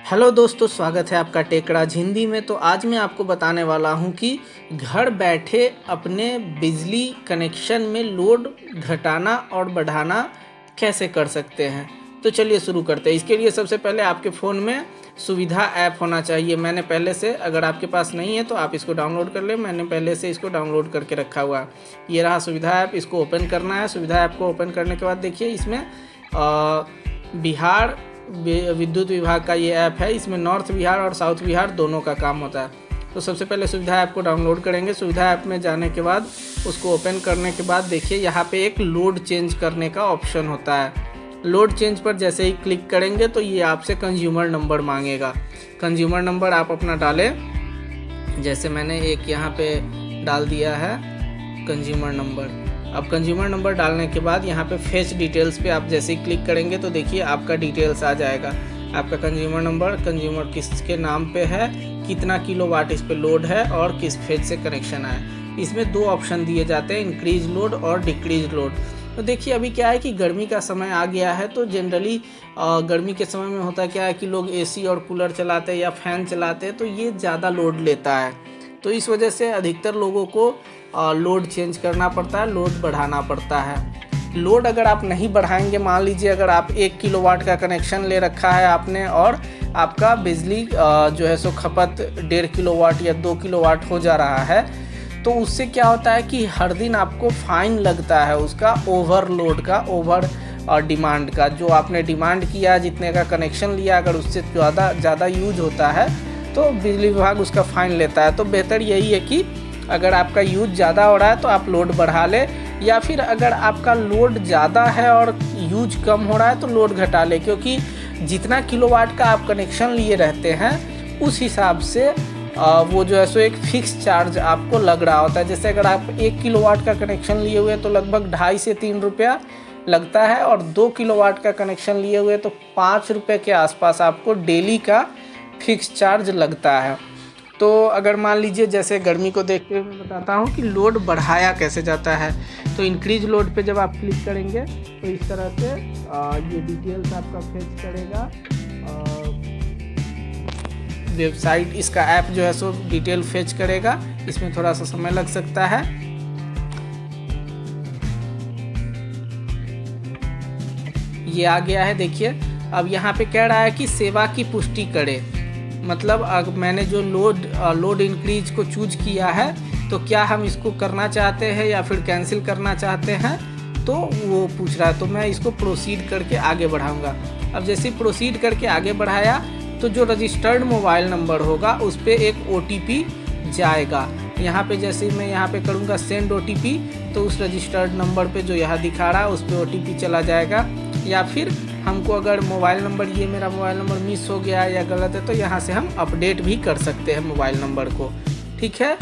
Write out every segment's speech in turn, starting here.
Hello दोस्तों, स्वागत है आपका टेकराज हिंदी में। तो आज मैं आपको बताने वाला हूं कि घर बैठे अपने बिजली कनेक्शन में लोड घटाना और बढ़ाना कैसे कर सकते हैं। तो चलिए शुरू करते हैं। इसके लिए सबसे पहले आपके फ़ोन में सुविधा ऐप होना चाहिए। मैंने पहले से, अगर आपके पास नहीं है तो आप इसको डाउनलोड कर लें। मैंने पहले से इसको डाउनलोड करके रखा हुआ है। ये रहा सुविधा ऐप, इसको ओपन करना है। सुविधा ऐप को ओपन करने के बाद देखिए इसमें बिहार विद्युत विभाग का ये ऐप है। इसमें नॉर्थ बिहार और साउथ बिहार दोनों का काम होता है। तो सबसे पहले सुविधा ऐप को डाउनलोड करेंगे। सुविधा ऐप में जाने के बाद उसको ओपन करने के बाद देखिए यहाँ पे एक लोड चेंज करने का ऑप्शन होता है। लोड चेंज पर जैसे ही क्लिक करेंगे तो ये आपसे कंज्यूमर नंबर मांगेगा। कंज्यूमर नंबर आप अपना डालें। जैसे मैंने एक यहाँ पे डाल दिया है कंज्यूमर नंबर। अब कंज्यूमर नंबर डालने के बाद यहाँ पे फेच डिटेल्स पे आप जैसे ही क्लिक करेंगे तो देखिए आपका डिटेल्स आ जाएगा। आपका कंज्यूमर नंबर, कंज्यूमर किसके नाम पे है, कितना किलोवाट इस पे लोड है और किस फेज से कनेक्शन आया। इसमें दो ऑप्शन दिए जाते हैं, इंक्रीज लोड और डिक्रीज लोड। तो देखिए अभी क्या है कि गर्मी का समय आ गया है। तो जनरली गर्मी के समय में होता क्या है कि लोग एसी और कूलर चलाते हैं या फ़ैन चलाते हैं, तो ये ज़्यादा लोड लेता है। तो इस वजह से अधिकतर लोगों को लोड चेंज करना पड़ता है, लोड बढ़ाना पड़ता है। लोड अगर आप नहीं बढ़ाएंगे, मान लीजिए अगर आप 1 किलोवाट का कनेक्शन ले रखा है आपने और आपका बिजली जो है सो खपत 1.5 किलोवाट या 2 किलोवाट हो जा रहा है, तो उससे क्या होता है कि हर दिन आपको फाइन लगता है उसका ओवरलोड का, ओवर डिमांड का। जो आपने डिमांड किया, जितने का कनेक्शन लिया, अगर उससे ज़्यादा यूज होता है तो बिजली विभाग उसका फ़ाइन लेता है। तो बेहतर यही है कि अगर आपका यूज ज़्यादा हो रहा है तो आप लोड बढ़ा ले, या फिर अगर आपका लोड ज़्यादा है और यूज कम हो रहा है तो लोड घटा ले। क्योंकि जितना किलोवाट का आप कनेक्शन लिए रहते हैं उस हिसाब से वो जो है सो एक फिक्स चार्ज आपको लग रहा होता है। जैसे अगर आप 1 किलोवाट का कनेक्शन लिए हुए तो लगभग 2.5 से 3 रुपया लगता है, और 2 किलोवाट का कनेक्शन लिए हुए तो 5 रुपये के आसपास आपको डेली का फिक्स चार्ज लगता है। तो अगर मान लीजिए, जैसे गर्मी को देखते हुए मैं बताता हूँ कि लोड बढ़ाया कैसे जाता है। तो इंक्रीज लोड पे जब आप क्लिक करेंगे तो इस तरह से ये डिटेल्स आपका फेच करेगा। वेबसाइट, इसका ऐप जो है सो डिटेल फेच करेगा। इसमें थोड़ा सा समय लग सकता है। ये आ गया है, देखिए। अब यहाँ पे कह रहा है कि सेवा की पुष्टि करे। मतलब अगर मैंने जो लोड इंक्रीज को चूज किया है तो क्या हम इसको करना चाहते हैं या फिर कैंसिल करना चाहते हैं, तो वो पूछ रहा है। तो मैं इसको प्रोसीड करके आगे बढ़ाऊंगा। अब जैसे प्रोसीड करके आगे बढ़ाया तो जो रजिस्टर्ड मोबाइल नंबर होगा उस पर एक OTP जाएगा। यहाँ पे जैसे मैं यहाँ पे करूँगा सेंड OTP, तो उस रजिस्टर्ड नंबर पे जो यहाँ दिखा रहा है उस पर OTP चला जाएगा। या फिर हमको अगर मोबाइल नंबर, ये मेरा मोबाइल नंबर मिस हो गया है या गलत है, तो यहाँ से हम अपडेट भी कर सकते हैं मोबाइल नंबर को। ठीक है,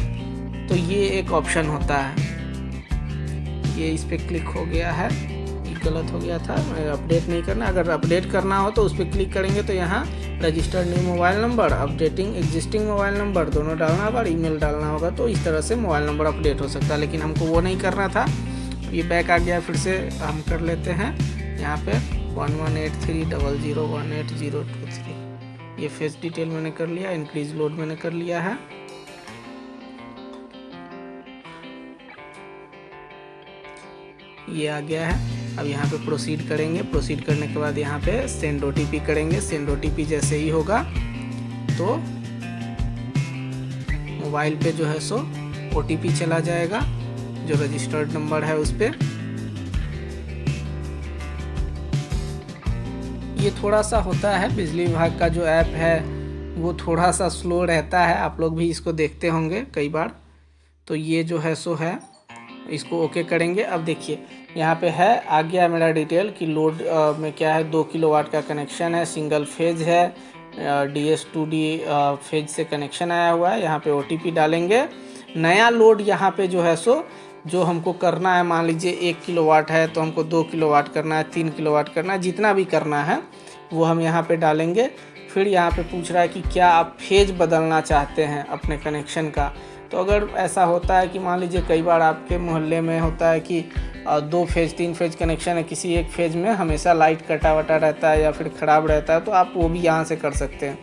तो ये एक ऑप्शन होता है। ये इस पर क्लिक हो गया है, ये गलत हो गया था, अपडेट नहीं करना। अगर अपडेट करना हो तो उस पर क्लिक करेंगे तो यहाँ registered new mobile number, updating existing mobile number दोनों डालना होगा और ईमेल डालना होगा। तो इस तरह से मोबाइल नंबर अपडेट हो सकता है, लेकिन हमको वो नहीं करना था। ये बैक आ गया, फिर से हम कर लेते हैं। यहाँ पे 1183001802 ये फेस डिटेल मैंने कर लिया, इंक्रीज लोड मैंने कर लिया है। ये आ गया है। अब यहाँ पे प्रोसीड करेंगे। प्रोसीड करने के बाद यहाँ पे सेंड OTP करेंगे। सेंड OTP जैसे ही होगा तो मोबाइल पे जो है सो OTP चला जाएगा, जो रजिस्टर्ड नंबर है उस पर। ये थोड़ा सा होता है, बिजली विभाग का जो ऐप है वो थोड़ा सा स्लो रहता है। आप लोग भी इसको देखते होंगे कई बार। तो ये जो है सो है, इसको ओके करेंगे। अब देखिए यहाँ पे है, आ गया मेरा डिटेल कि लोड में क्या है, 2 किलोवाट का कनेक्शन है, सिंगल फेज है, DS2D फेज से कनेक्शन आया हुआ है। यहाँ पे OTP डालेंगे। नया लोड यहाँ पे जो है सो जो हमको करना है, मान लीजिए 1 किलोवाट है तो हमको 2 किलोवाट करना है, 3 किलोवाट करना है, जितना भी करना है वो हम यहाँ पे डालेंगे। फिर यहाँ पे पूछ रहा है कि क्या आप फेज बदलना चाहते हैं अपने कनेक्शन का। तो अगर ऐसा होता है कि मान लीजिए कई बार आपके मोहल्ले में होता है कि 2 फेज 3 फेज कनेक्शन है, किसी एक फेज में हमेशा लाइट कटा वटा रहता है या फिर ख़राब रहता है, तो आप वो भी यहाँ से कर सकते हैं।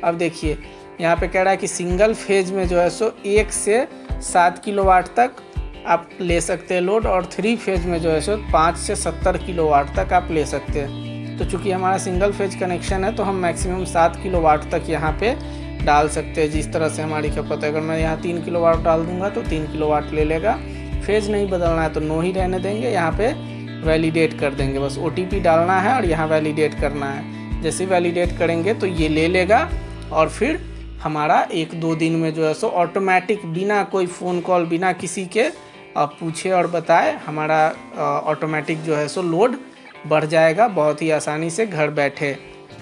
अब देखिए यहाँ पे कह रहा है कि सिंगल फेज में जो है सो 1 से 7 किलोवाट तक आप ले सकते हैं लोड, और 3 फेज में जो है सो 5 से 70 किलोवाट तक आप ले सकते हैं। तो चूँकि हमारा सिंगल फेज कनेक्शन है तो हम मैक्सिमम 7 किलोवाट तक यहाँ पे डाल सकते हैं, जिस तरह से हमारी खपत है। अगर मैं यहाँ 3 किलोवाट डाल दूंगा तो 3 किलोवाट ले लेगा। फेज नहीं बदलना है तो नो ही रहने देंगे, यहाँ पे वैलिडेट कर देंगे, बस OTP डालना है और यहाँ वैलिडेट करना है। जैसे ही वैलिडेट करेंगे तो ये ले लेगा और फिर हमारा 1-2 दिन में जो है सो ऑटोमेटिक, बिना कोई फ़ोन कॉल, बिना किसी के पूछे और बताए, हमारा ऑटोमेटिक जो है सो लोड बढ़ जाएगा बहुत ही आसानी से घर बैठे।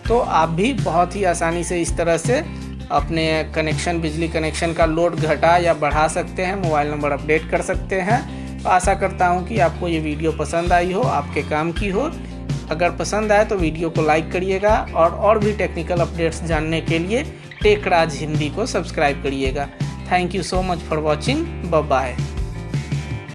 तो आप भी बहुत ही आसानी से इस तरह से अपने कनेक्शन, बिजली कनेक्शन का लोड घटा या बढ़ा सकते हैं, मोबाइल नंबर अपडेट कर सकते हैं। तो आशा करता हूं कि आपको ये वीडियो पसंद आई हो, आपके काम की हो। अगर पसंद आए तो वीडियो को लाइक करिएगा और भी टेक्निकल अपडेट्स जानने के लिए टेक राज हिंदी को सब्सक्राइब करिएगा। Thank you so much for watching. Bye bye.